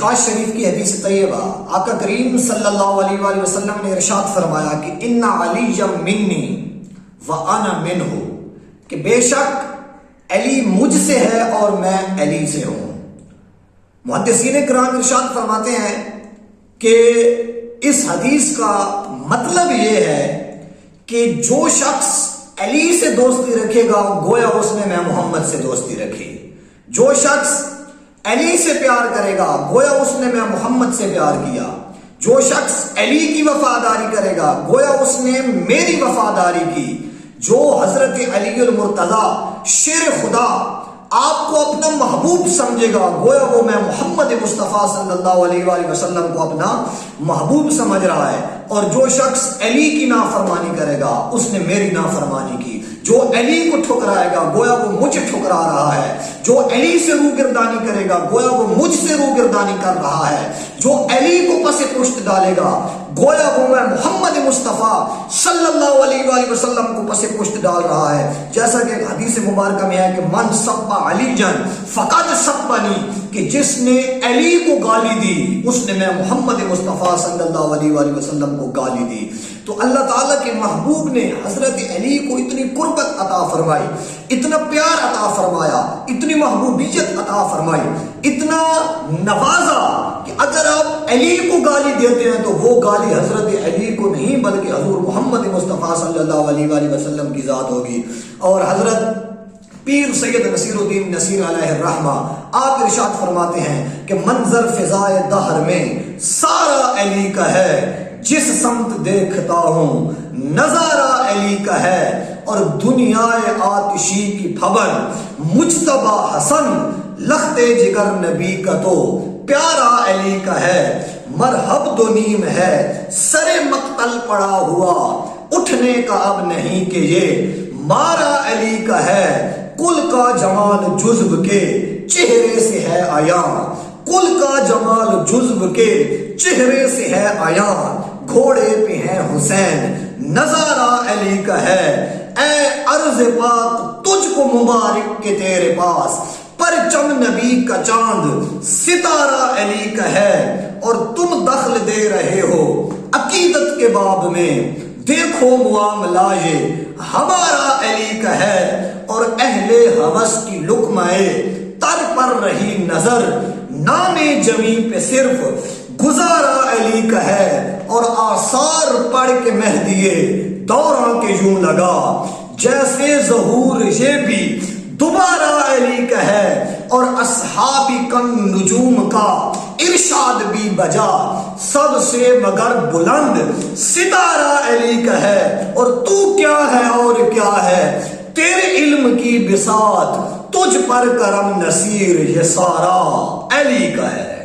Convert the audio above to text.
مشکات شریف کی حدیث طیبہ آقا کریم صلی اللہ علیہ وآلہ وسلم نے ارشاد فرمایا کہ ان علی منی وانا منہ، کہ بے شک علی مجھ سے ہے اور میں علی سے ہوں۔ محدثین کرام ارشاد فرماتے ہیں کہ اس حدیث کا مطلب یہ ہے کہ جو شخص علی سے دوستی رکھے گا گویا اس نے میں محمد سے دوستی رکھی، جو شخص علی سے پیار کرے گا گویا اس نے میں محمد سے پیار کیا، جو شخص علی کی وفاداری کرے گا گویا اس نے میری وفاداری کی، جو حضرت علی المرتضی شیر خدا آپ کو اپنا محبوب سمجھے گا گویا وہ میں محمد مصطفیٰ صلی اللہ علیہ وآلہ وسلم کو اپنا محبوب سمجھ رہا ہے، اور جو شخص علی کی نافرمانی کرے گا اس نے میری نافرمانی کی، جو علی کو ٹھکرائے گا گویا وہ مجھے ٹھکرا رہا ہے، جو علی سے روگردانی کرے گا گویا وہ مجھ سے روگردانی کر رہا ہے، جو علی کو پس پشت ڈالے گا گویا وہ میں محمد مصطفیٰ صلی اللہ علیہ وآلہ وسلم کو پس پشت ڈال رہا ہے۔ جیسا کہ حدیث مبارکہ میں ہے کہ من سب علی جن فقد سبنی، کہ جس نے علی کو گالی دی اس نے میں محمد مصطفیٰ صلی اللہ علیہ وآلہ وسلم کو گالی دی۔ تو اللہ تعالیٰ کے محبوب نے حضرت علی کو اتنی قربت عطا فرمائی، اتنا پیار عطا فرمایا، اتنی محبوبیت عطا فرمائی، اتنا نوازا کہ اگر آپ علی کو گالی دیتے ہیں تو وہ گالی حضرت علی کو نہیں بلکہ حضور محمد مصطفیٰ صلی اللہ علیہ وآلہ وسلم کی ذات ہوگی۔ اور حضرت پیر سید نصیر الدین نصیر علیہ الرحمہ آپ ارشاد فرماتے ہیں کہ منظر فضائے دہر میں سارا علی کا ہے، جس سمت دیکھتا ہوں نظارہ علی کا ہے، اور دنیا آتشی کی پھبن مجتبی حسن لخت جگر نبی کا تو پیارا علی کا ہے، مرحب دو نیم ہے سر مقتل پڑا ہوا، اٹھنے کا اب نہیں کہ یہ مارا علی کا ہے، کل کا جمال جزب کے چہرے سے ہے عیان، کل کا جمال جزب کے چہرے سے ہے عیان، گھوڑے پہ ہے حسین نظارہ علی کا ہے، اے عرض پاک تجھ کو مبارک کہ تیرے پاس پرچم نبی کا چاند ستارہ علی کا ہے، اور تم دخل دے رہے ہو عقیدت کے باب میں، دیکھو معاملہ یہ ہمارا علی کا ہے، اور اہل ہوس کی لقمہ تر پر رہی نظر، نام جمی پہ صرف گزارا علی کا ہے، اور آثار پڑھ کے مہدیے دوراں کے یوں لگا جیسے ظہور یہ بھی دوبارہ علی کا ہے، اور اصحابی کن نجوم کا ارشاد بھی بجا سب سے مگر بلند ستارہ علی کا ہے، اور تو کیا ہے اور کیا ہے تیرے علم کی بساط، تجھ پر کرم نصیر یہ سارا علی کا ہے۔